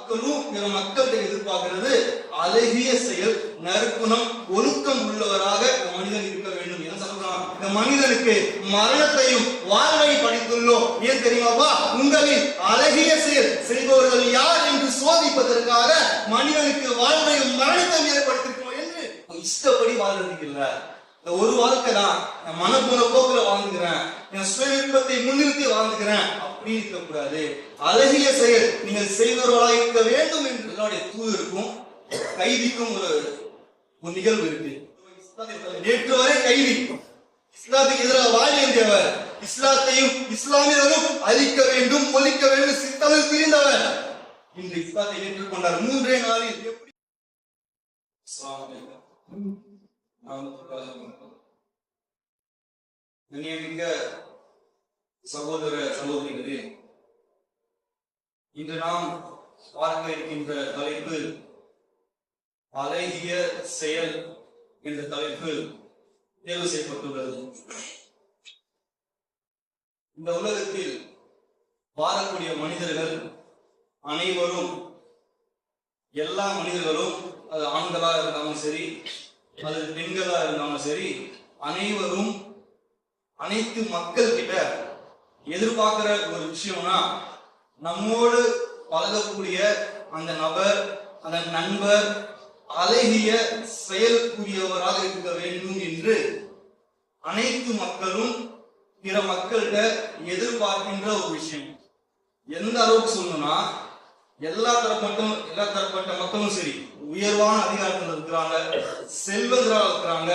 மக்களும் பிற மக்கள்கிட்ட எதிர்பார்க்கிறது அழகிய செயல், நற்குணம், ஒழுக்கம் உள்ளவராக இந்த மனிதன் இருக்க வேண்டும். என்ன சொல்றான்? இந்த மனிதனுக்கு மரணத்தையும் வாழ்வை படைத்துள்ளோம். ஏன் தெரியுமாப்பா? உங்களில் அழகிய செயல் செய்பவர்கள் யார் என்று சோதிப்பதற்காக மனிதனுக்கு வாழ்வையும் மரணத்தையும் ஏற்படுத்திருக்கோம் என்று இஷ்டப்படி வாழ்றதுக்கு இல்ல. இந்த ஒரு வாழ்க்கை தான், என் மனப்போன போக்குல வாழ்ந்துக்கிறேன், என் சுய விருப்பத்தை முன்னிறுத்தி வாழ்ந்துக்கிறேன் அப்படி இருக்கக்கூடாது. அழகிய செயல் நீங்கள் செய்தவர்களாக இருக்க வேண்டும் என்று என்னுடைய தூதருக்கும் கைதிக்கும் ஒரு நிகழ்வு இருக்கு. நேற்று வரை கைதி, இஸ்லாத்துக்கு எதிராக வாழியவர், இஸ்லாத்தையும் இஸ்லாமியர்களும் அழிக்க வேண்டும், ஒழிக்க வேண்டும் சித்தமிழ் பிரிந்தவர் இந்த இஸ்லாத்தை ஏற்றுக்கொண்டார். 3 நாளில் எப்படி கண்ணியமிக்க சகோதர சகோதரிகளே, இன்று நாம் பார்க்க இருக்கின்ற தலைப்பு அழகிய செயல் என்ற தலைப்பு தேர்வு செய்யப்பட்டுள்ளது. இந்த உலகத்தில் வாழக்கூடிய மனிதர்கள் அனைவரும், எல்லா மனிதர்களும், அது ஆண்களா இருந்தாலும் சரி, அது பெண்களா இருந்தாலும் சரி, அனைவரும் அனைத்து மக்கள் கிட்ட எதிர்பார்க்கிற ஒரு விஷயம்னா நம்மோடு பழகக்கூடிய அந்த நபர், அந்த நண்பர் அழகிய செயலுக்குரியவராக இருக்க வேண்டும் என்று அனைத்து மக்களும் பிற மக்கள்கிட்ட எதிர்பார்க்கின்ற ஒரு விஷயம். எந்த அளவுக்கு சொல்லணும்னா, எல்லா தரப்பட்ட மக்களும் சரி, உயர்வான அதிகாரத்தில் இருக்கிறாங்க, செல்வந்தராக இருக்கிறாங்க,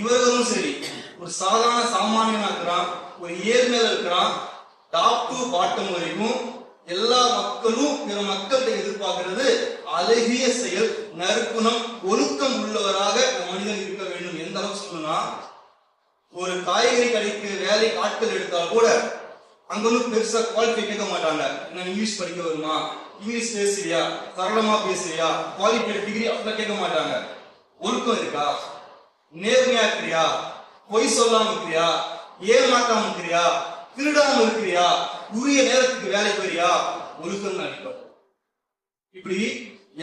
இவர்களும் சரி, ஒரு சாதாரண சாமானியனா இருக்கிறான், ஒரு ஏழ்மையில இருக்கிறான், டாப் டு பாட்டம் வரைக்கும் எல்லா மக்களும் பிற மக்கள்கிட்ட எதிர்பார்க்கிறது அழகிய செயல், நற்குணம், ஒழுக்கம் உள்ளவராக மனிதன் இருக்க வேண்டும். எந்த அளவுக்கு சொல்லணும்னா, ஒரு காய்கறி கடைக்கு வேலை ஆட்கள் எடுத்தால் கூட அங்க ஒன்றும் பெருசா குவாலிஃபை கேட்க மாட்டாங்க. என்ன இங்கிலீஷ் படிக்க வருமா, இங்கிலீஷ் பேசுறியா, சரளமா பேசுறியா, குவாலிஃபைட் டிகிரி அப்படிலாம் கேட்க மாட்டாங்க. ஒழுக்கம் இருக்கா, நேர்மையா இருக்கிறியா, பொய் சொல்லாம இருக்கிறியா, ஏமாற்றாம இருக்கிறியா, திருடாம இருக்கிறியா, உரிய நேரத்துக்கு வேலை போறியா, ஒழுக்கம் அடிப்போம். இப்படி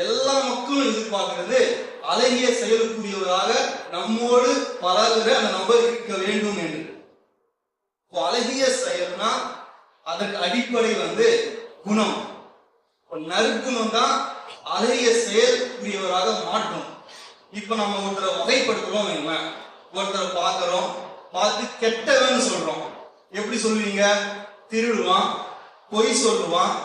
எல்லா மக்களும் எதிர்பார்க்கிறது அழகிய செயலுக்குரியவராக நம்மோடு பழகுற அந்த நபர் இருக்க வேண்டும் என்று. அழகிய செயல்னா அதற்கு அடிப்படை குணம். நற்குணம் தான் அழகிய செயலுக்குரியவராக மாற்றும். இப்ப நம்ம ஒருத்தரை வகைப்படுத்துறோம், ஒருத்தரை பார்க்கிறோம், பார்த்து கெட்டவன் சொல்றோம். எப்படி சொல்லுவீங்க? திருடுவான், பொய் சொல்லுவான்,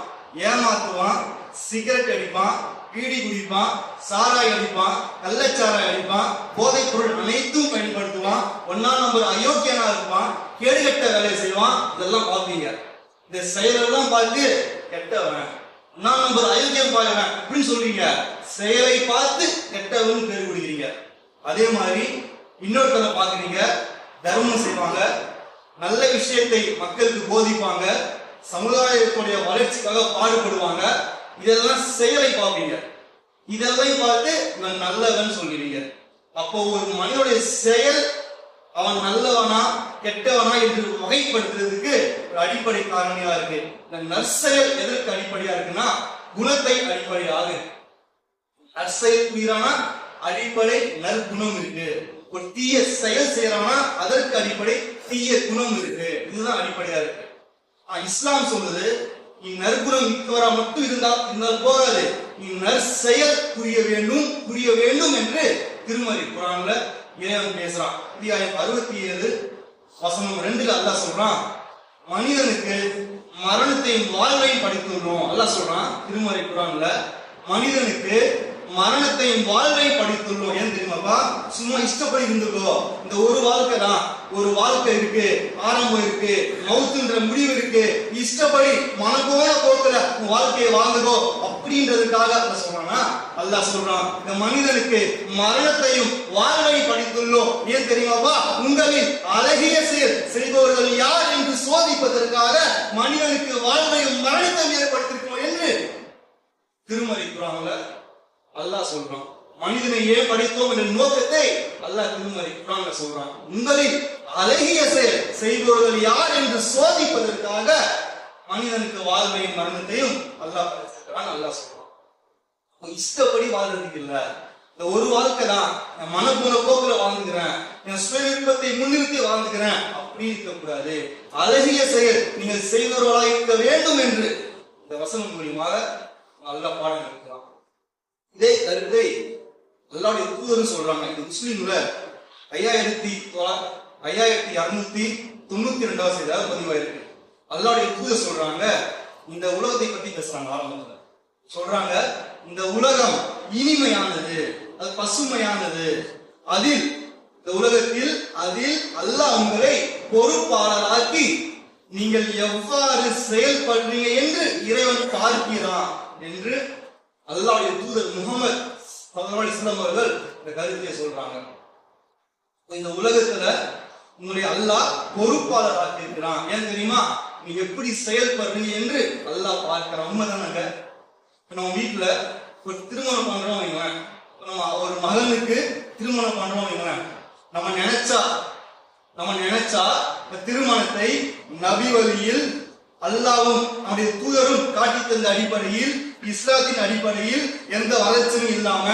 ஏமாத்துவான், சிகரெட் அடிப்பான், பீடி குடிப்பான், சாராய் அடிப்பான், கள்ளச்சாராய் அடிப்பான், போதைப் பொருள் அனைத்தும் பயன்படுத்துவான், 1ஆம் நம்பர் அயோக்கியனா இருப்பான், கேடுகட்ட வேலையை செய்வான். இதெல்லாம் பார்ப்பீங்க. இந்த செயலெல்லாம் பார்த்து கெட்டவன், 1ஆம் நம்பர் அயோக்கியம் பாருவன் அப்படின்னு சொல்றீங்க. செயலை பார்த்து கெட்டவன் பேர் கொடுக்கிறீங்க. அதே மாதிரி இன்னொருத்தரை பார்க்குறீங்க, தர்மம் செய்வாங்க, நல்ல விஷயத்தை மக்களுக்கு போதிப்பாங்க, சமுதாயத்துடைய வளர்ச்சிக்காக பாடுபடுவாங்க. இதெல்லாம் செயலை பார்ப்பீங்க. இதெல்லாம் பார்த்து நான் நல்லவன் சொல்கிறீங்க. அப்போ ஒரு மனிதனுடைய செயல் அவன் நல்லவனா கெட்டவனா என்று வகைப்படுத்துறதுக்கு ஒரு அடிப்படை காரணியா இருக்கு. இந்த நற்செயல் எதற்கு அடிப்படையா இருக்குன்னா, குணத்தை அடிப்படையாக. நற்செயல் புரியானா அடிப்படை நற்குணம் இருக்கு. ஒரு தீய செயல் செய்யறானா அதற்கு அடிப்படை தீய குணம் இருக்கு. இதுதான் அடிப்படையா இருக்கு. இஸ்லாம் சொல்லுது, நீ நற்குணம் மிக்கவரா மட்டும் இருந்தால் போகாது, நீ நற்செயல் புரிய வேண்டும் என்று திருமறை குர்ஆன்ல இறைவன் பேசுறான். அத்தியாயம் 67 வசனம் 2 அல்லாஹ் சொல்றான், மனிதனுக்கு மரணத்தையும் வாழ்வையும் படித்துள்ளோம். அல்லாஹ் சொல்றான் திருமறை குர்ஆன்ல, மனிதனுக்கு மரணத்தையும் வாழ்வையும் படித்துள்ளோம். ஏன் தெரியுமாப்பா? சும்மா இஷ்டப்படி இருந்துக்கோ, இந்த ஒரு வாழ்க்கை தான், ஒரு வாழ்க்கை இருக்கு, ஆரம்பம் இருக்கு, மவுத்துன்ற முடிவு இருக்கு, இஷ்டப்படி மனப்போன போக்குல உன் வாழ்க்கையை வாழ்ந்துக்கோ அப்படின்றதுக்காக அல்லாஹ் சொல்றானா? அல்லாஹ் சொல்றான், இந்த மனிதனுக்கு மரணத்தையும் வாழ்வையும் படித்துள்ளோம். ஏன் தெரியுமாப்பா? உங்களில் அழகிய செயல் செய்பவர்கள் யார் என்று சோதிப்பதற்காக மனிதனுக்கு வாழ்வையும் மரணத்தையும் ஏற்படுத்திருக்கோம் என்று திருமறை குர்ஆன்ல அல்லாஹ் சொல்றான். மனிதனை ஏன் படைத்தோம் என்ற நோக்கத்தை அல்லாஹ் திருமறை குர்ஆன்ல சொல்றான். உங்களில் அழகிய செயல் செய்பவர்கள் யார் என்று சோதிப்பதற்காக மனிதனுக்கு வாழ்வையும் மரணத்தையும் அல்லாஹ் படைத்திருக்கிறான். அல்லாஹ் சொல்றான். இஷ்டப்படி வாழ்றதுக்கு இல்ல. இந்த ஒரு வாழ்க்கை தான், என் மனப்போன போக்குல வாழ்ந்துக்கிறேன், என் சுய விருப்பத்தை முன்னிறுத்தி வாழ்ந்துக்கிறேன் அப்படி இருக்கக்கூடாது. அழகிய செயல் நீங்கள் செய்தவர்களாக இருக்க வேண்டும் என்று இந்த வசனம் மூலியமாக நல்ல பாடம் இருக்கலாம். இதே கருத்தை அல்லாஹ்வுடைய தூதர் சொல்றாங்க. இந்த முஸ்லிம்ல 5692 செய்தியாக பதிவாயிருக்கு. அல்லாஹ்வுடைய தூதர் சொல்றாங்க, இந்த உலகத்தை பத்தி பேசுறாங்க. ஆரம்பத்துல சொல்றாங்க, இந்த உலகம் இனிமையானது, அது பசுமையானது, அதில் இந்த உலகத்தில் அதில் அல்லாஹ் உங்களை பொறுப்பாளராக்கி நீங்கள் எவ்வாறு செயல்படுறீங்க என்று இறைவன் பார்க்கிறான் என்று அல்லாஹ்வுடைய தூதர் முஹம்மது ஸல்லல்லாஹு அலைஹி வஸல்லம் அவர்கள் இந்த கருத்தை சொல்றாங்க. இந்த உலகத்துல உங்களுடைய அல்லாஹ் பொறுப்பாளராக இருக்கிறான். ஏன் தெரியுமா? நீ எப்படி செயல்படுறீங்க என்று அல்லாஹ் பார்க்கிறான். உண்மைதானாங்க? நம்ம வீட்டுல ஒரு திருமணம் பண்றோம் வைங்களேன், நம்ம ஒரு மகனுக்கு திருமணம் பண்றோம் வைங்களேன், நம்ம நினைச்சா திருமணத்தை நபி வழியில் அல்லாஹ்வும் நம்முடைய தூதரும் காட்டி தந்த அடிப்படையில், இஸ்லாத்தின் அடிப்படையில், எந்த வளர்ச்சியும் இல்லாம,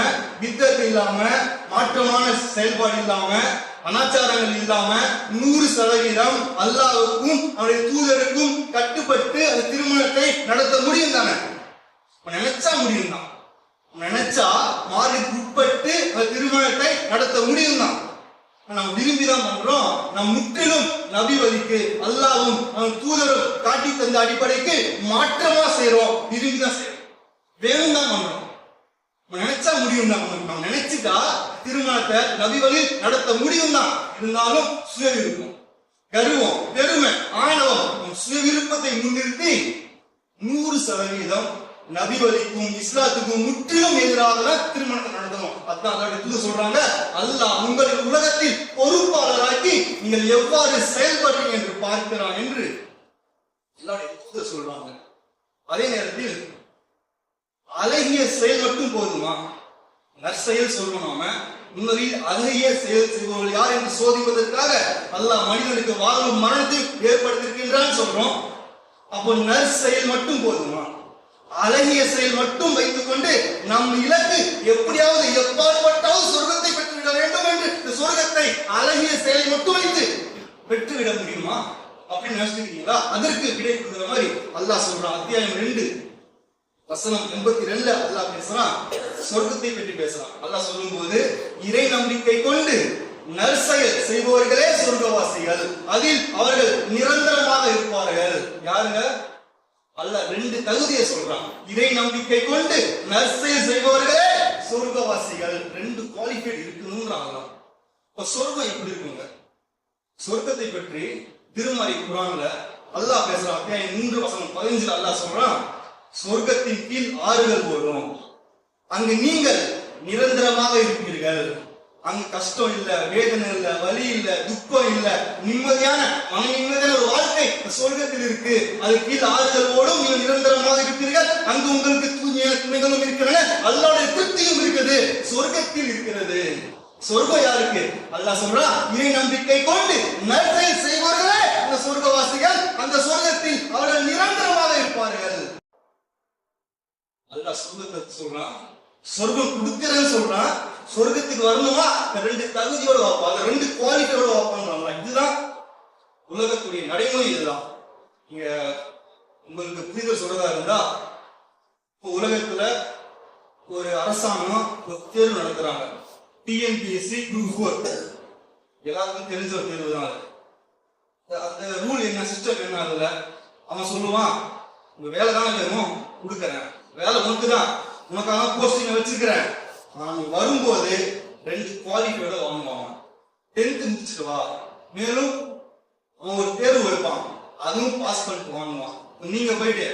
வித்தத்து இல்லாம, மாற்றமான செயல்பாடு இல்லாம, அனாச்சாரங்கள் இல்லாம 100% அல்லாஹ்வுக்கும் அவருடைய தூதருக்கும் கட்டுப்பட்டு அந்த திருமணத்தை நடத்த முடியும் தானே? நினைச்சா முடியும் தான். நினைச்சா மார்க்கு உட்பட்டு அந்த திருமணத்தை நடத்த முடியும் தான். நம்ம விரும்பிதான் பண்றோம். நாம் முற்றிலும் நபி வழிக்கு அல்லாஹ்வும் அவன் தூதரும் காட்டி தந்த அடிப்படைக்கு மாற்றமா செய்யறோம். விரும்பிதான் செய்யறோம், வேணும் தான் பண்றோம். நினைச்சா முடியும் தான். நம்ம நினைச்சுட்டா திருமணத்தை நபி வழி நடத்த முடியும் தான். இருந்தாலும் சுய விருப்பம், கர்வம், பெருமை, ஆணவம், சுய விருப்பத்தை முன்னிறுத்தி 100% நபி வழிக்கும் இஸ்லாத்துக்கும் முற்றிலும் எதிராக திருமணத்தை நடத்தணும். அதான் சொல்றாங்க, அல்லாஹ் உங்களை உலகத்தில் பொறுப்பாளராக்கி நீங்கள் எவ்வாறு செயல்படுறீங்க என்று பார்க்கிறான் என்று எல்லாரும் சொல்றாங்க. அதே நேரத்தில் அழகிய செயல் மட்டும் போதுமா? நற்செயல் சொல்லணும். நாம உண்மையில் அழகிய செயல் செய்பவர்கள் யார் என்று சோதிப்பதற்காக அல்லாஹ் மனிதனுக்கு வாழும் மரணத்தை ஏற்படுத்தியிருக்கின்றான்னு சொல்றோம். அப்போ நற்செயல் மட்டும் போதுமா? அழகிய செயல் மட்டும் வைத்துக் கொண்டு நம் இலக்கு எப்படியாவது எப்பாற்பட்டாவது சொர்க்கத்தை பெற்றுவிட வேண்டும் என்று இந்த சொர்க்கத்தை அழகிய செயலை மட்டும் வைத்து பெற்றுவிட முடியுமா அப்படின்னு நினைச்சிருக்கீங்களா? அதற்கு விடை கொடுக்கிற மாதிரி அல்லாஹ் சொல்றான். அத்தியாயம் 2 வசனம் 82 அல்லாஹ் பேசுறான், சொர்க்கத்தை பற்றி பேசுறான். அல்லாஹ் சொல்லும் போது, இறை நம்பிக்கை கொண்டு நற்செயல் செய்பவர்களே சொர்க்கவாசிகள், அதில் அவர்கள் நிரந்தரமாக இருப்பார்கள். யாருங்க? அல்லாஹ் 2 தகுதியை சொல்றான். இறை நம்பிக்கை கொண்டு நற்செயல் செய்பவர்களே சொர்க்கவாசிகள். 2 குவாலிஃபைட் இருக்கணும்ன்றாங்க. இப்ப சொர்க்கம் எப்படி இருக்குங்க? சொர்க்கத்தை பற்றி திருமறை குர்ஆன்ல அல்லாஹ் பேசுறான். அத்தியாயம் 3 வசனம் 15 அல்லாஹ் சொல்றான், சொர்க்கத்தின் கீழ் ஆறுகள் ஓடும், அங்கு நீங்கள் நிரந்தரமாக இருப்பீர்கள். அங்கு கஷ்டம் இல்ல, வேதனை இல்ல, வலி இல்ல, துக்கம் இல்ல, நிம்மதியான மன நிம்மதியான ஒரு வாழ்க்கை சொர்க்கத்தில் இருக்கு. அது கீழ் ஆறுகள் ஓடும், நீங்கள் நிரந்தரமாக இருப்பீர்கள். அங்கு உங்களுக்கு தூய்மையான துணைகளும் இருக்கிறன, அல்லாஹ்வுடைய திருப்தியும் இருக்குது, சொர்க்கத்தில் இருக்கிறது. சொர்க்கம் யாருக்கு? அல்லாஹ் சொல்றான், இறை நம்பிக்கை கொண்டு நற்செயல் செய்வார்களே அந்த சொர்க்கவாசிகள், அந்த சொர்க்கத்தில் அவர்கள் நிரந்தரமாக இருப்பார்கள். அல்லாஹ் சொர்க்கத்தை சொல்றான், சொர்க்கம் கொடுக்கிறேன்னு சொல்றான். சொர்க்கத்துக்கு வரணுமா? 2 தகுதியோட வைப்பாங்க, 2 குவாலிட்டியோட வைப்பாங்க. இதுதான் உலகத்துடைய நடைமுறை. இதுதான் நீங்க உங்களுக்கு புரிதல் சொல்றதா இருந்தா, உலகத்துல ஒரு அரசாங்கம் ஒரு தேர்வு நடத்துறாங்க, டிஎன்பிஎஸ்சி குரூப் 4. எல்லாருக்கும் தெரிஞ்ச ஒரு தேர்வு தான் அது. அந்த ரூல் என்ன, சிஸ்டம் என்ன, அதுல அவன் சொல்லுவான், உங்க வேலை தானே வேணும், கொடுக்கறேன், வேலை உனக்கு தான், உனக்காக போஸ்டிங் வச்சிருக்கிறேன். நான் வரும்போது 2 குவாலிட்டியோட வாங்குவான். 10th முடிச்சுட்டு வா. மேலும் அவன் ஒரு தேர்வு வைப்பான், அதுவும் பாஸ் பண்ணிட்டு வாங்குவான். நீங்க போயிட்டு,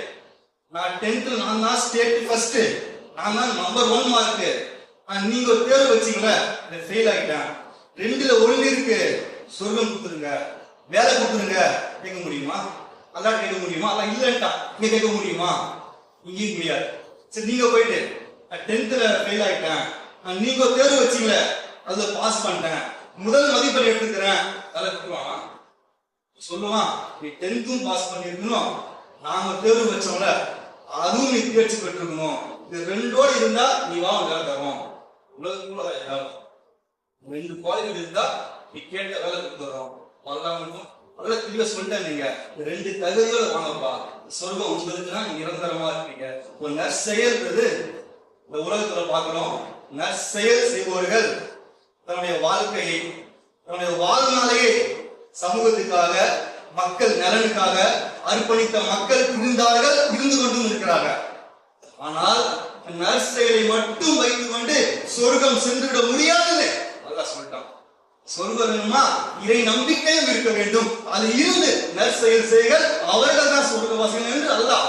நான் 10th நான் தான் ஸ்டேட் ஃபர்ஸ்ட், நான் தான் நம்பர் 1 மார்க், நீங்க ஒரு தேர்வு வச்சீங்களா, ஃபெயில் ஆகிட்டேன், 2ல 1 இருக்கு, சொர்க்கம் கொடுத்துருங்க, வேலை கொடுத்துருங்க, கேட்க முடியுமா? அதான் கேட்க முடியுமா? அதான் இல்லட்டா இங்க கேட்க முடியுமா? இங்கேயும் முடியாது. சரி, நீங்க போயிட்டு 10th ஃபெயில் ஆயிட்டேன், நீங்க தேர்வு வச்சீங்களே அதுல பாஸ் பண்ணிட்டேன், முதல் மதிப்பெண் எடுத்துக்கிறேன், அதை விட்டுருவான். சொல்லுவான், நீ 10th பாஸ் பண்ணிருக்கணும், நாங்க தேர்வு வச்சோம்ல அதுவும் நீ தேர்ச்சி பெற்றிருக்கணும். இது ரெண்டோடு இருந்தா நீ வா வேலை தரும். உலகத்துக்குள்ள ரெண்டு குவாலிட்டி இருந்தா நீ கேட்ட வேலை கொடுத்துறோம். அதெல்லாம் தெளிவா சொல்லிட்டேன். நீங்க ரெண்டு தகுதிகள் வாங்கப்பா, சொர்க்கம் உங்களுக்குன்னா நிரந்தரமா இருக்கீங்க. ஒரு நற்செயல்ன்றது இந்த உலகத்துல பார்க்கிறோம். நற்செயல் செய்பவர்கள் தன்னுடைய வாழ்க்கையை தன்னுடைய வாழ்நாளையே சமூகத்துக்காக மக்கள் நலனுக்காக அர்ப்பணித்த மக்கள் இருந்து கொண்டும் இருக்கிறார்கள். ஆனால் நற்செயலை மட்டும் வைத்துக் கொண்டு சொர்க்கம் சென்றுவிட முடியாதது அல்லாஹ் சொல்லிட்டான். சொர்க்கம் வேணுமா இறை நம்பிக்கையும் இருக்க வேண்டும். அது இருந்து நற்செயல் செய்கள் அவர்கள் தான் சொர்க்கவாசிகள் என்று அல்லாஹ்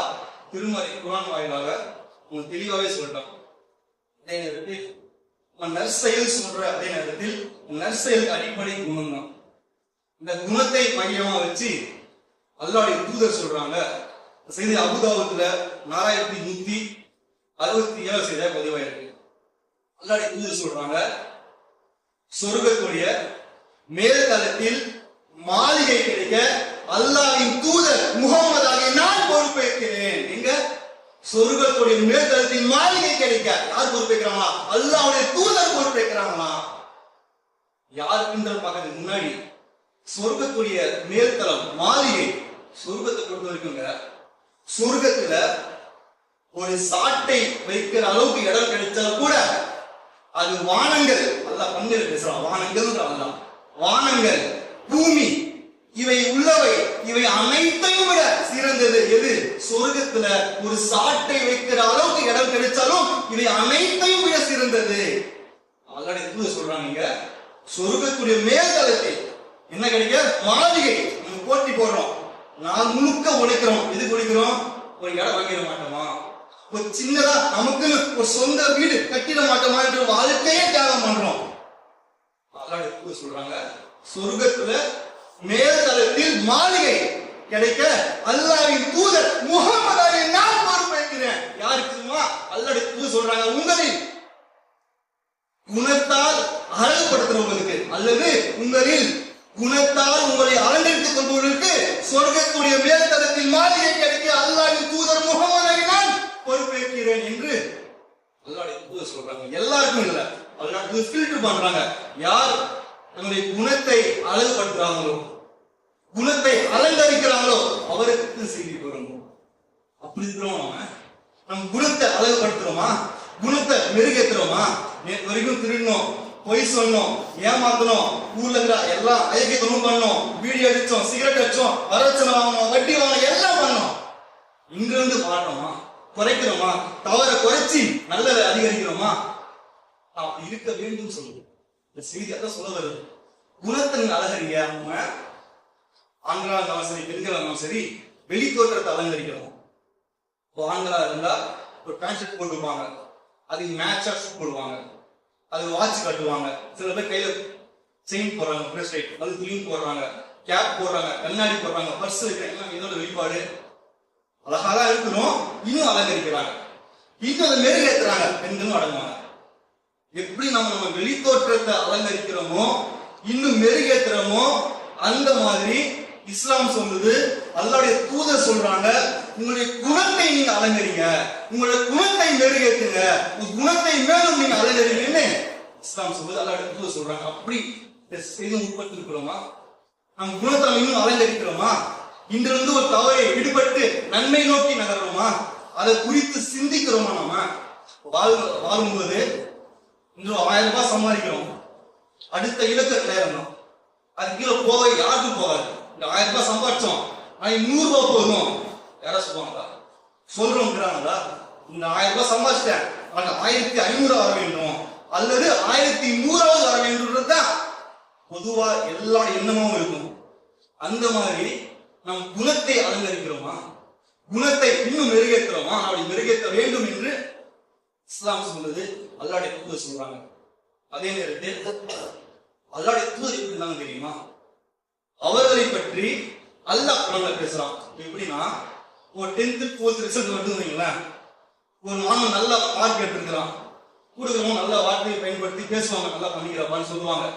திருமறை குர்ஆன் வாயிலாக தெளிவாகவே சொல்லிட்டான். அதே நேரத்தில் நற்செயல் சொல்ற அதே நேரத்தில் நற்செயல் அடிப்படை குணம் தான். இந்த குணத்தை மையமா வச்சு அல்லாஹ்வுடைய தூதர் சொல்றாங்க. செய்தி அபூதாவுதுல 4167 செய்தியா பதிவாயிருக்கு. அல்லாஹ்வுடைய தூதர் சொல்றாங்க, சொர்க்கத்துடைய மேல்தளத்தில் மாளிகை கிடைக்க அல்லாஹ்வின் தூதர் முஹம்மதாகிய நான் பொறுப்பேற்கிறேன். எங்க சொர்க்கத்துடைய மேல்தளத்தில் மாளிகை கிடைக்க யார் பொறுப்பேற்கிறாங்களா? அல்லாஹ்வுடைய தூதர் பொறுப்பேற்கிறாங்களா? யாருக்குன்ற பார்க்கறதுக்கு முன்னாடி சொர்க்கத்துடைய மேல்தளம் மாளிகை சொர்க்கத்தை பொறுத்த வரைக்குங்க, சொர்க்கத்துல ஒரு சாட்டை வைக்கிற அளவுக்கு இடம் கிடைச்சால் கூட அது வானங்கள் அல்லாஹ் பன்னிரு பேசுறான். வானங்கள் அல்லாஹ் வானங்கள் பூமி இவை உள்ளவை இவை அனைத்தையும் விட சிறந்தது எது? சொர்க்கத்துல ஒரு சாட்டை வைக்கிற அளவுக்கு இடம் கிடைச்சாலும் இவை அனைத்தையும் விட சிறந்தது. அல்லாஹ் தூதர் சொல்றாங்க, சொர்க்கத்துடைய மேல்தளத்தில் என்ன கிடைக்க மாளிகை நம்ம போட்டி போடுறோம், நாள் முழுக்க உழைக்கிறோம். எது உழைக்கிறோம்? ஒரு இடம் வாங்கிட மாட்டோமா? ஒரு சின்னதா நமக்குன்னு ஒரு சொந்த வீடு கட்டிட மாட்டோமா என்ற வாழ்க்கையே தியாகம் பண்றோம். அல்லாஹ் சொல்றாங்க, சொர்க்கத்துல மேல்தளத்தில் மாளிகை கிடைக்க அல்லாஹ்வின் தூதர் முஹம்மதாகிய நான் பொறுப்பேற்கிறேன். யாருக்குமா? அல்லாஹ்வுடைய தூதர் சொல்றாங்க, உங்களில் குணத்தால் அழகுபடுத்துறவங்களுக்கு அல்லது உங்களில் குணத்தால் உங்களை அலங்கரித்துக் கொள்பவர்களுக்கு சொர்க்கத்துடைய மேல்தளத்தில் மாளிகை கிடைக்க அல்லாஹ்வின் தூதர் முஹம்மதாகிய நான் பொறுப்பேற்கிறேன் என்று அல்லாஹ்வுடைய தூதர் சொல்றாங்க. எல்லாருக்கும் இல்ல, அல்லாஹ் ஃபில்டர் பண்றாங்க. யார் நம்முடைய குணத்தை அழகுபடுத்துறாங்களோ, குணத்தை அலங்கரிக்கிறாங்களோ அவருக்கு செய்தி வரணும். அப்படி இருக்கிறோம். நம்ம குணத்தை அழகுபடுத்துறோமா? குணத்தை மெருகேற்றுறோமா? நேற்று வரைக்கும் திருடணும், பொய் சொன்னோம், ஏமாத்தணும், ஊர்ல இருக்கிற எல்லாம் அயற்கை தொழில் பண்ணோம், வீடியோ அடிச்சோம், சிகரெட் அடிச்சோம், வரச்சனை வாங்கணும், வட்டி வாங்கணும், எல்லாம் பண்ணோம். இங்கிருந்து மாறணுமா? குறைக்கிறோமா? தவற குறைச்சி நல்லதை அதிகரிக்கிறோமா? அப்படி இருக்க வேண்டும் சொல்லுது இந்த செய்தி. அதான் சொல்ல வருது. குணத்தின் அழகறிய நம்ம ஆண்களா இருந்தாலும் சரி பெண்களா இருந்தாலும் சரி வெளி தோற்றத்தை அலங்கரிக்கிறோம். ஆண்களா இருந்தா ஒரு பேண்ட் ஷர்ட் போட்டுருப்பாங்க, அதுக்கு மேட்சா ஷூட் போடுவாங்க, அது வாட்ச் கட்டுவாங்க, சில பேர் கையில செயின் போடுறாங்க, பிரேஸ்லெட், அது துணியும் போடுறாங்க, கேப் போடுறாங்க, கண்ணாடி போடுறாங்க, பர்ஸ் வைக்கிறாங்க. இதோட வெளிப்பாடு அழகாக இருக்கணும். இன்னும் அலங்கரிக்கிறாங்க, இன்னும் அதை மெருகேற்றுறாங்க. பெண்களும் அடங்குவாங்க. எப்படி நம்ம வெளி தோற்றத்தை அலங்கரிக்கிறோமோ இன்னும் மெருகேற்றுறோமோ அந்த மாதிரி இஸ்லாம் சொல்லுது, அல்லாஹ்வுடைய தூதர் சொல்றாங்க, உங்களுடைய குணத்தை நீங்க அலங்கரிங்க, உங்களுடைய குணத்தை மெருகேற்றுங்க, உங்க குணத்தை மேலும் நீங்க அலங்கரிங்கன்னு இஸ்லாம் சொல்லுது, அல்லாஹ்வுடைய தூதர் சொல்றாங்க. அப்படி செய்து உட்பட்டு இருக்கிறோமா? நம்ம குணத்தை இன்னும் அலங்கரிக்கிறோமா? இன்றிலிருந்து ஒரு தவறை விடுபட்டு நன்மை நோக்கி நகர்றோமா? அதை குறித்து சிந்திக்கிறோமா? நம்ம வாழும்போது இன்று 1000 ரூபாய் சம்பாதிக்கிறோம், அடுத்த இலக்கு 2000 அது கீழே போக யாருக்கும் போகாது. இந்த 1000 ரூபாய் சம்பாதிச்சோம், 100 ரூபாய் போதும் யாராவது சொல்லுவாங்களா? சொல்றோம்ங்கிறாங்களா? இந்த 1000 ரூபாய் சம்பாதிச்சிட்டேன், 1500 வர வேண்டும் அல்லது 1100 வர வேண்டும்ன்றதுதான் பொதுவா எல்லா எண்ணமும் இருக்கும். அந்த மாதிரி நம் குணத்தை அலங்கரிக்கிறோமா? குணத்தை இன்னும் மெருகேற்றுறோமா? அப்படி மெருகேற்ற வேண்டும் என்று இஸ்லாம் சொல்லுது, அல்லாஹ்வுடைய தூதர் சொல்றாங்க. அதே நேரத்தில் அல்லாஹ்வுடைய தூதர் எப்படி இருந்தாங்க தெரியுமா? அவர்களை பற்றி அல்லாஹ் குர்ஆன்ல பேசுறான். எப்படின்னா, ஒரு 10th 4th ரிசல்ட் வந்துங்களேன், ஒரு மாணவன் நல்ல மார்க் எடுத்துக்கிறான், கொடுக்குறவங்க நல்ல வார்த்தையை பயன்படுத்தி பேசுவாங்க, நல்லா பண்ணிக்கிறாப்பான்னு சொல்லுவாங்க.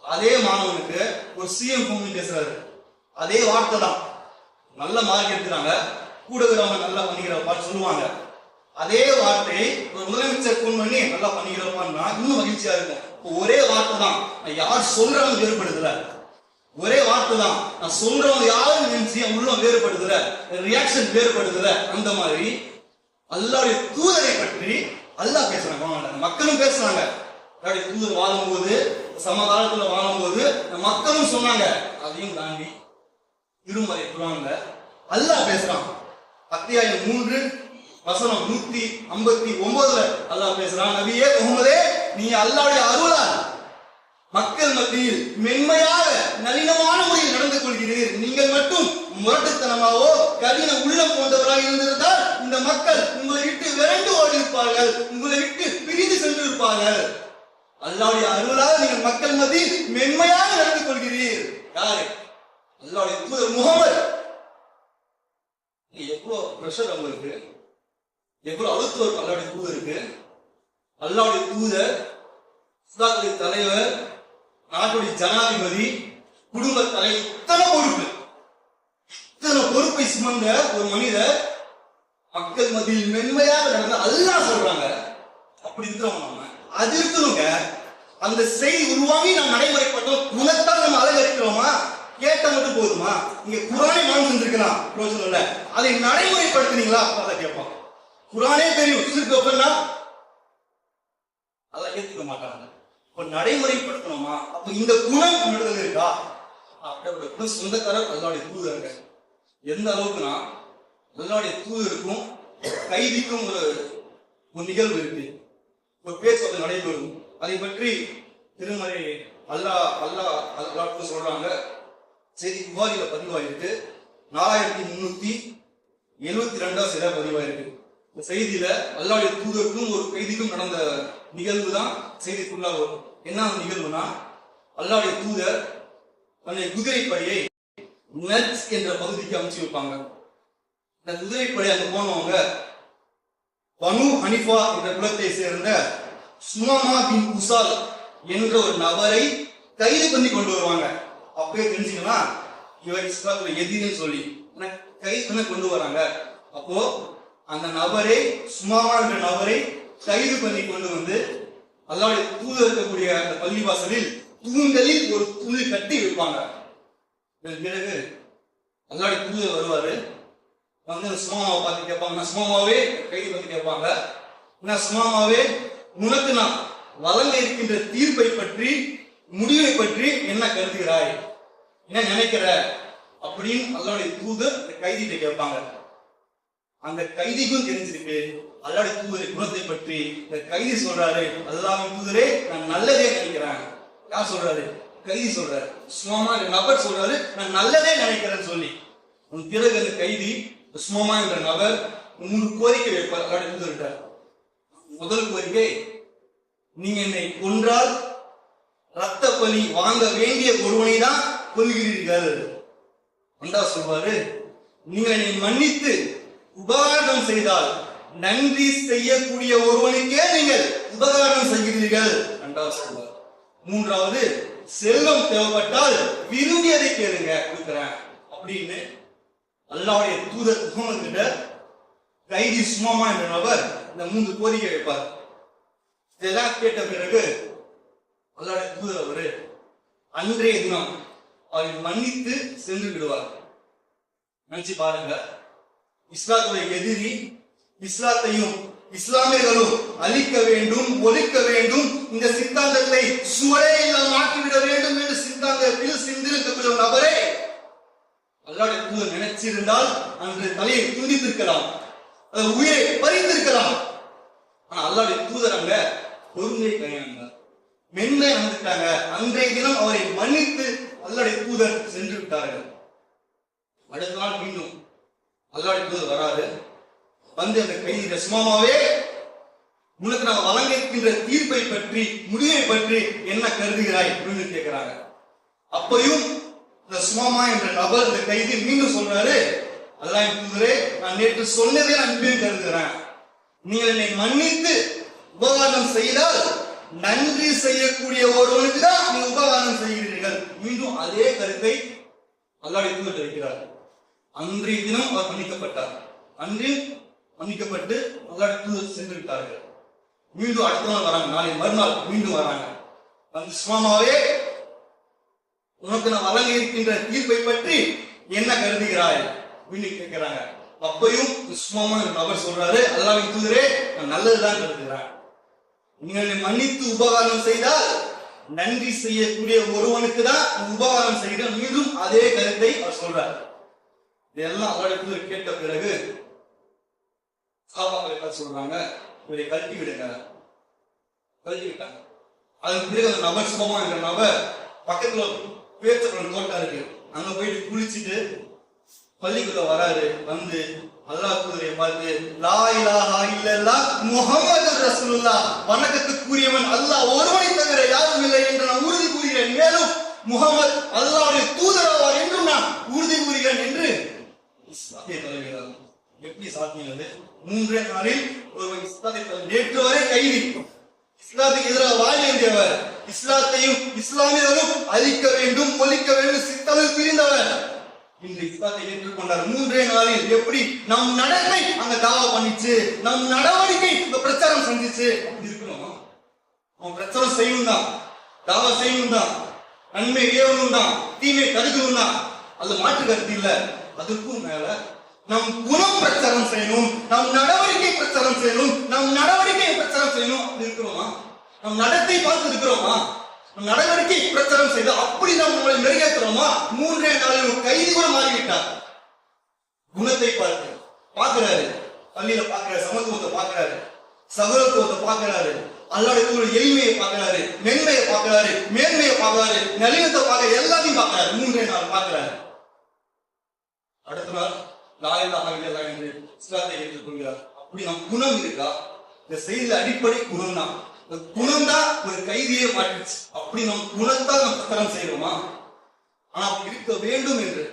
அதே மாணவனுக்கு ஒரு சிஎம் ஃபோன் பேசுறாரு, அதே வார்த்தை தான், நல்ல மார்க் எடுக்கிறாங்க, கூட இருக்கிறவங்க நல்லா பண்ணிக்கிறப்பான்னு சொல்லுவாங்க. அதே வார்த்தை ஒரு முதலமைச்சர் ஃபோன் பண்ணி நல்லா பண்ணிக்கிறப்பான்னா இன்னும் மகிழ்ச்சியா இருக்கும். ஒரே வார்த்தை தான், யார் சொல்றவங்க வேறுபடுதுல, ஒரே வார்த்தை தான், நான் சொல்றவங்க யாரும் நினைச்சு உள்ள வேறுபடுதுல, ரியாக்ஷன் வேறுபடுதுல. அந்த மாதிரி அல்லாஹ்வுடைய தூதரை பற்றி அல்லாஹ் பேசுறாங்க, மக்களும் பேசுறாங்க. அல்லாஹ்வுடைய தூதர் வாழும்போது, சமாதானத்துல வாழும்போது மக்களும் சொன்னாங்க. அதையும் தாண்டி திருமறை குர்ஆன்ல அல்லாஹ் பேசுறான். அத்தியாயம் 3 வசனம் 159 அல்லாஹ் பேசுறான், நபியே முஹம்மதே, நீங்க அல்லாஹ்வுடைய அருளால் மக்கள் மத்தியில் மென்மையாக நளினமான முறையில் நடந்து கொள்கிறீர்கள். நீங்கள் மட்டும் முரட்டுத்தனமாவோ கடின உள்ளம் கொண்டவராக இருந்திருந்தால் இந்த மக்கள் உங்களை விட்டு விரண்டு ஓடி இருப்பார்கள், உங்களை விட்டு பிரிந்து சென்று இருப்பார்கள். அல்லாஹ்வுடைய அருளால் நீங்கள் மக்கள் மத்தியில் மென்மையாக நடந்து கொள்கிறீர்கள். யாரு? அல்லாஹ்வுடைய தூதர் முஹம்மது. எவ்வளவு பிரஷர் அவங்களுக்கு, எவ்வளவு அழுத்தம் அல்லாஹ்வுடைய தூதருக்கு. அல்லாஹ்வுடைய தூதர் இஸ்லாத்துடைய தலைவர், நாட்டுடைய ஜனாதிபதி, குடும்ப தலைவர், இத்தனை பொறுப்பை சுமந்த ஒரு மனிதர் மக்கள் மத்தியில் மென்மையாக நடந்த அல்லாஹ் சொல்றாங்க. அப்படி இருக்கிறோம் நாம, அது இருக்கணுங்க. அந்த செய்தி உருவாகி நாம் நடைமுறைப்பட்டோம், குணத்தால் நம்ம அலங்கரிக்கிறோமா? கேட்ட மட்டும் போதுமா? இங்க குர்ஆனை மனம் செஞ்சிருக்கலாம், ப்ரோஜனம் இல்ல. அதை நடைமுறைப்படுத்தினீங்களா? அதை கேட்பான். குர்ஆனே தெரியும் சிறுக்கோப்பன்னா அதை ஏத்துக்க மாட்டாங்க. இப்ப நடைமுறைப்படுத்தணுமா? அப்ப இந்த குணம் நம்மிடத்துல இருக்கா? அப்படியே சொந்தக்காரர் அல்லாஹ்வுடைய தூதர்கள். எந்த அளவுக்குன்னா, அல்லாஹ்வுடைய தூதருக்கும் கைதிக்கும் ஒரு நிகழ்வு இருக்கு, ஒரு பேச்சுவார்த்தை நடைபெறும். அதை பற்றி திருமறை அல்லாஹ் சொல்றாங்க. செய்தி புகாரில பதிவாயிருக்கு. 4372 செய்தி பதிவாயிருக்கு. இந்த செய்தியில அல்லாஹ்வுடைய தூதருக்கும் ஒரு கைதிக்கும் நடந்த நிகழ்வு தான் செய்திக்குள்ள வரும். என்ன நிகழ்வுனா, அல்லாஹ்வுடைய தூதர் தன்னுடைய குதிரைப்படையை நஜ் என்ற பகுதிக்கு அமைச்சு வைப்பாங்க. இந்த குதிரைப்படை அங்க போனவங்க பனு ஹனிஃபா என்ற குலத்தை சேர்ந்த சுமாமா பின் உசால் என்ற ஒரு நபரை கைது பண்ணி கொண்டு வருவாங்க. அப்பவே தெரிஞ்சுக்கலாம் இவர் இஸ்லாத்துல எதிரின்னு சொல்லி கைது பண்ணி கொண்டு வராங்க. அப்போ அந்த நபரை, சுமாமா என்ற நபரை கைது பண்ணி கொண்டு வந்து அல்லாஹ்வுடைய தூதர் இருக்கக்கூடிய அந்த பள்ளிவாசலில் தூண்களில் ஒரு துணி கட்டி வைப்பாங்க. பிறகு அல்லாஹ்வுடைய தூதர் வருவாரு, வந்து சுமாமாவை பார்த்து கேட்பாங்க. சுமாமாவே கைது பண்ணி கேட்பாங்க, சுமாமாவே, உனக்கு நான் வழங்க இருக்கின்ற தீர்ப்பை பற்றி, முடிவை பற்றி என்ன கருதுகிறாய், என்ன நினைக்கிற அப்படின்னு அல்லாஹ்வுடைய தூதர் அந்த கைதிட்ட கேட்பாங்க. அந்த கைதிக்கும் தெரிஞ்சிருக்கு அல்லாஹ்வுடைய தூதர் குணத்தை பற்றி. இந்த கைதி சொல்றாரு, அல்லாஹ்வுடைய தூதரே, நான் நல்லதே நினைக்கிறேன். யார் சொல்றாரு? கைதி சொல்றாரு. சுமாமா என்ற நபர் சொல்றாரு, நான் நல்லதே நினைக்கிறேன்னு சொல்லி. பிறகு அந்த கைதி சுமாமா என்ற நபர் 3 கோரிக்கை வைப்பார் அல்லாஹ்வுடைய தூதர்கிட்ட. முதல் கோரிக்கை, நீங்க என்னை கொன்றால் ரத்த பலி வாங்க வேண்டிய ஒருவனை தான் கொல்கிறீர்கள். ரெண்டாவது சொல்வாரு, நீங்கள் என்னை மன்னித்து உபகாரம் செய்தால் நன்றி செய்யக்கூடிய ஒருவனுக்கே நீங்கள் உபகாரம் செய்கிறீர்கள். ரெண்டாவது சொல்வார். மூன்றாவது, செல்வம் தேவைப்பட்டால் விரும்பியதை கேளுங்க, கொடுக்கிறேன் அப்படின்னு அல்லாஹ்வுடைய தூதர் முஹம்மது கிட்ட கைதி சுமாமா என்ற நபர் இந்த 3 கோரிக்கை வைப்பார். இதெல்லாம் கேட்ட பிறகு அல்லாஹ்வுடைய தூதர் அவரு அன்றைய தினம் அவரை மன்னித்து சென்று விடுவார். நினைச்சு பாருங்க, இஸ்லாத்துடைய எதிரி, இஸ்லாத்தையும் இஸ்லாமியர்களும் அழிக்க வேண்டும், ஒழிக்க வேண்டும், இந்த சித்தாந்தத்தை சுவரே இல்லாமல் மாற்றிவிட வேண்டும் என்று சித்தாந்தத்தில் சிந்திருக்கக்கூடிய நபரே அல்லாஹ்வுடைய தூதர் நினைச்சிருந்தால் அன்று தலையை துண்டித்திருக்கலாம், உயிரை பறித்திருக்கலாம். ஆனா அல்லாஹ்வுடைய தூதர் அங்க பொறுமையை கையாண்டார், மென்மை நடந்துட்டாங்க. அன்றைய தினம் அவரை மன்னித்து அல்லாஹ்வுடைய தூதர் சென்று விட்டார்கள். அடுத்த நாள் மீண்டும் அல்லாஹ்வுடைய தூதர் வராரு. வந்து அந்த கைதிட சுமாமாவே, உனக்கு நான் வழங்க இருக்கின்ற தீர்ப்பை பற்றி, முடிவை பற்றி என்ன கருதுகிறாய் அப்படின்னு கேட்கிறாங்க. அப்பையும் இந்த சுமாமா என்ற நபர், இந்த கைதி மீண்டும் சொல்றாரு, அல்லாஹ்வின் தூதரே, நான் நேற்று சொன்னதே நான் இப்பயும் கருதுகிறேன். நீங்கள் என்னை மன்னித்து உபகாரம் செய்தால் நன்றி செய்யக்கூடிய ஒருவனுக்கு தான் நீங்க உபகாரம் செய்கிறீர்கள். மீண்டும் அதே கருத்தை அல்லாஹ்வுடைய தூதர் வைக்கிறார். அன்றைய தினம் அவர் மன்னிக்கப்பட்டார். அன்று மன்னிக்கப்பட்டு அல்லாஹ்விடத்தில் சென்று விட்டார்கள். மீண்டும் அடுத்த நாள் வராங்க, நாளை மறுநாள் மீண்டும் வராங்க. வந்து சுமாமாவே உனக்கு நான் வழங்க இருக்கின்ற தீர்ப்பை பற்றி என்ன கருதுகிறாய் அப்படின்னு கேட்கிறாங்க. அப்பையும் சும்மா நபர் சொல்றாரு, அல்லாஹ்வின் தூதரே நான் நல்லதுதான் கருதுகிறேன். நீங்கள் மன்னித்து உபகாரம் செய்தால் நன்றி செய்யக்கூடிய ஒருவனுக்கு தான் உபகாரம் செய்கிற. மீண்டும் அதே கருத்தை அவர் சொல்றார். இதெல்லாம் அல்லாஹ்வின் கேட்ட பிறகு சஹாபாக்கள் என்ன சொல்றாங்க, இவரை கழட்டி விடுங்க. கழட்டி விட்டாங்க. அதுக்கு பிறகு அந்த நபர் சுபமா என்ற நபர் பக்கத்துல பேச்சப்படும் தோட்டம் இருக்கு, அங்க போயிட்டு குளிச்சுட்டு பள்ளிக்குள்ள வராரு. வந்து அல்லாஹ் தூதரை பார்த்து லா இலாஹா இல்லல்லாஹ் முஹம்மது ரசூலுல்லாஹ், வணக்கத்துக்குரியவன் அல்லாஹ் ஒருவனை தவிர யாரும் இல்லை என்று நான் உறுதி கூறுகிறேன். மேலும் முஹம்மது அல்லாஹ்வுடைய தூதராவார் என்றும் நான் உறுதி கூறுகிறேன் என்று இஸ்லாத்தை தழுவினார். எப்படி சாத்தியம் அது? 3 நாளில் ஒருவன் இஸ்லாத்தை நேற்று வரை கைதி, இஸ்லாத்துக்கு எதிராக வாழ வேண்டியவர், இஸ்லாத்தையும் இஸ்லாமியர்களும் அழிக்க வேண்டும் ஒழிக்க வேண்டும் சித்தமிழ் பிரிந்தவர், இன்று இஸ்லாத்தை ஏற்றுக்கொண்டார். 3 நாளில் எப்படி நம் நடத்தை அங்க தாவா பண்ணிச்சு, நம் நடவடிக்கை இந்த பிரச்சாரம் செஞ்சிச்சு. அப்படி இருக்கணும். அவன் பிரச்சாரம் செய்யணும் தான், தாவா செய்யணும் தான், நன்மை ஏவணும் தான், தீமை தடுக்கணும் தான், அது மாற்று கருத்து இல்ல. அதுக்கும் மேல நம் குணம் பிரச்சாரம் செய்யணும், நம் நடவடிக்கை பிரச்சாரம் செய்யணும், நம் நடவடிக்கையை பிரச்சாரம் செய்யணும். அப்படி இருக்கிறோமா? நம் நடத்தை பார்த்து இருக்கிறோமா? நம் நடவடிக்கை பிரச்சாரம் செய்து அப்படி நாம் நம்மளை நிறைவேற்றுறோமா? 3 நாளில் கைதி கூட மாறிவிட்டார். குணத்தை பார்த்து பார்க்கிறாரு, பள்ளியில பார்க்கிறாரு, சமத்துவத்தை பார்க்கிறாரு, சகோதரத்துவத்தை பார்க்கிறாரு, அல்லாஹ்வுடைய எளிமையை பார்க்கிறாரு, மென்மையை பார்க்கிறாரு, மேன்மையை பார்க்கிறாரு, நளினத்தை பார்க்க எல்லாத்தையும் பார்க்கிறாரு. 3 நாள் பார்க்கிறாரு. அடுத்த நாள் லா இலாஹா இல்லல்லாஹ் என்று இஸ்லாத்தை ஏற்றுக்கொள்கிறார். அப்படி நம் குணம் இருக்கா? இந்த செய்தி அடிப்படை குணம் தான். குணம் தான் ஒரு கைதியை மாற்றிச்சு. அப்படி நம் குணத்தான் நாம் பிரச்சாரம் செய்யறோமா? ஆனா அப்படி இருக்க வேண்டும் என்று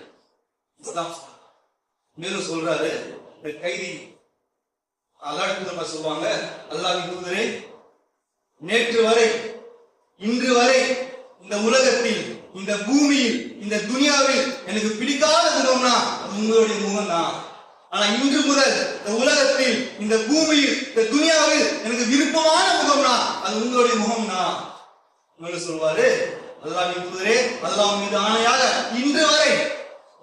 இஸ்லாம் மேலும் சொல்றாரு. இந்த கைதி அல்லாஹ் சொல்லுவாங்க, அல்லாஹ்வின் தூதரே நேற்று வரை இன்று வரை இந்த உலகத்தில் இந்த பூமியில் இந்த துனியாவில் எனக்கு பிடிக்காத குணம்னா அது உங்களுடைய முகம் தான். ஆனா இன்று முதல் இந்த உலகத்தில் இந்த பூமியில் இந்த துனியாவில் எனக்கு விருப்பமான முகம்னா அது உங்களுடைய முகம் தான் சொல்வாரு. அல்லாஹ்வின் தூதரே அல்லாஹ் மீது ஆணையாக இன்று வரை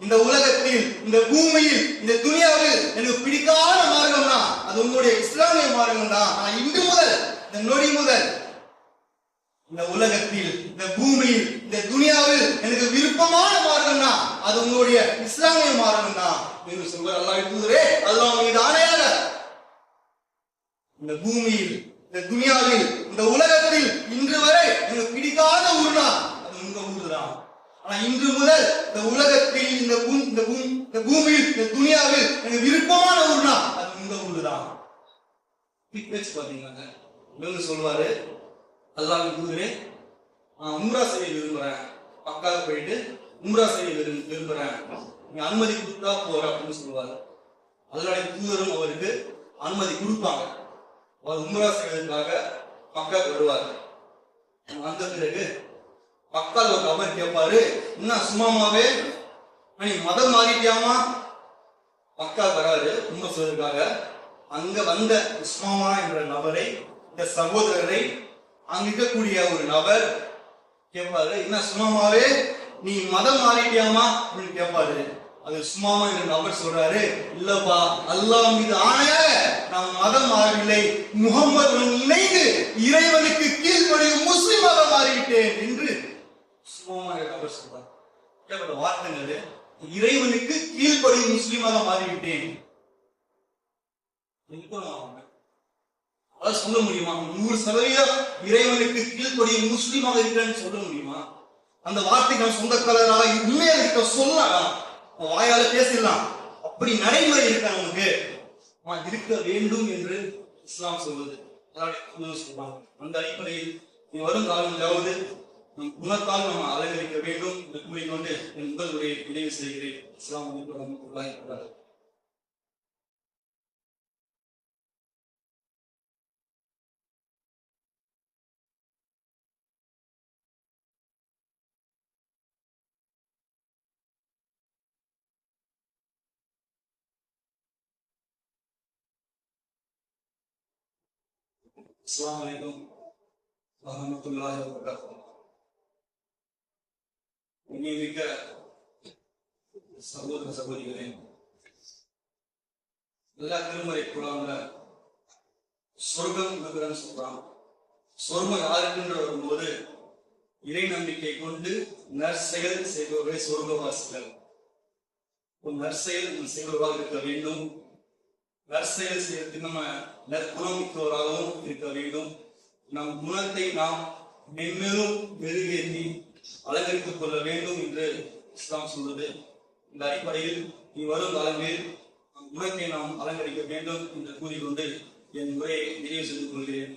இந்த உலகத்தில் இந்த பூமியில் இந்த துனியாவில் எனக்கு பிடிக்காத மார்க்கம்னா அது உங்களுடைய இஸ்லாமிய மார்க்கம் தான். ஆனா இன்று முதல் இந்த நொடி முதல் இந்த உலகத்தில் இந்த பூமியில் இந்த துனியாவில் எனக்கு விருப்பமான மார்க்கம்னா அது உங்களுடைய இஸ்லாமிய மார்க்கம் தான் என்று சொல்வார். அல்லாஹ்வின் தூதரே அல்லாஹ் மீது ஆணையாக இந்த பூமியில் இந்த துனியாவில் இந்த உலகத்தில் இன்று வரை எனக்கு பிடிக்காத ஊர்னா அது உங்க ஊர் தான். ஆனா இன்று முதல் இந்த உலகத்தில் இந்த பூமியில் இந்த துனியாவில் எனக்கு விருப்பமான ஊர்னா அது உங்க ஊர் தான். பாத்தீங்கன்னா சொல்வாரு, அல்லாஹ்வின் தூதரே நான் உம்ரா செய்ய விரும்புறேன், பக்காக போயிட்டு உம்ரா செய்ய விரும்புறேன், நீங்க அனுமதி கொடுத்தா போற அப்படின்னு சொல்லுவாரு. அல்லாஹ்வின் தூதரும் அவருக்கு அனுமதி கொடுப்பாங்க. அவர் உம்ரா செய்வதற்காக பக்காக்கு வருவார். வந்த பிறகு பக்கால் ஒரு நபர் கேட்பாரு, என்ன சும்மாவே நீ மதம் மாறிட்டியாமா? பக்கா வராரு உம்ரா செய்வதற்காக. அங்க வந்த உஸ்மாமா என்ற நபரை, இந்த சகோதரரை அங்க இருக்கக்கூடிய ஒரு நபர் கேட்பாரு, என்ன சும்மாவே நீ மதம் மாறிட்டியாமா அப்படின்னு கேட்பாரு. அது சும்மாமா என்ற நபர் சொல்றாரு, இல்லப்பா அல்லாஹ் மீது ஆணையாக நான் மதம் மாறவில்லை, முகம்மதுடன் இணைந்து இறைவனுக்கு கீழ்ப்படியும் முஸ்லிமாக மாறிவிட்டேன் என்று சும்மாமா என்ற நபர் சொல்றாரு. கேட்பட்ட வார்த்தைங்க, இறைவனுக்கு கீழ்ப்படியும் முஸ்லிமாக மாறிவிட்டேன். சொல்ல முடியுமா? 100% இறைவனுக்கு கீழ்ப்படியும் முஸ்லிமாக இருக்கிறேன்னு சொல்ல முடியுமா? அந்த வார்த்தை நான் சொந்தக்காரராக உண்மையாக இருக்க சொல்லலாம், வாயால பேசலாம், அப்படி நடைமுறை இருக்க நமக்கு இருக்க வேண்டும் என்று இஸ்லாம் சொல்வது. சொல்றாங்க. அந்த அடிப்படையில் வரும் காலங்களாவது நம் குணத்தால் நம்ம அலங்கரிக்க வேண்டும் என்று கூறிக்கொண்டு என் முதல் உரையை நிறைவு செய்கிறேன். இஸ்லாம் அஸ்ஸலாமு அலைக்கும் வரஹ்மத்துல்லாஹி வபரகாத்துஹு. மிக்க சகோதர சகோதரிகளே, எல்லா திருமறை குரான்ல சொர்க்கம் இருக்குதுன்னு சொல்றான். சொர்க்கம் யாருக்குன்ற வரும்போது இறை நம்பிக்கை கொண்டு நற்செயல் செய்பவர்களே சொர்க்கவாசிகள். ஒரு நற்செயல் செய்பவராக இருக்க வேண்டும். நற்செயல் செய்யறதுக்கு நம்ம நற்குணம் மிக்கவராகவும் இருக்க வேண்டும். நம் குணத்தை நாம் மென்மேலும் மெருகேற்றி அலங்கரித்துக் கொள்ள வேண்டும் என்று இஸ்லாம் சொல்வது. இந்த அடிப்படையில் வரும் காலங்களில் நம் குணத்தை நாம் அலங்கரிக்க வேண்டும் என்று கூறிக்கொண்டு என் உரையை நிறைவு செய்து கொள்கிறேன்.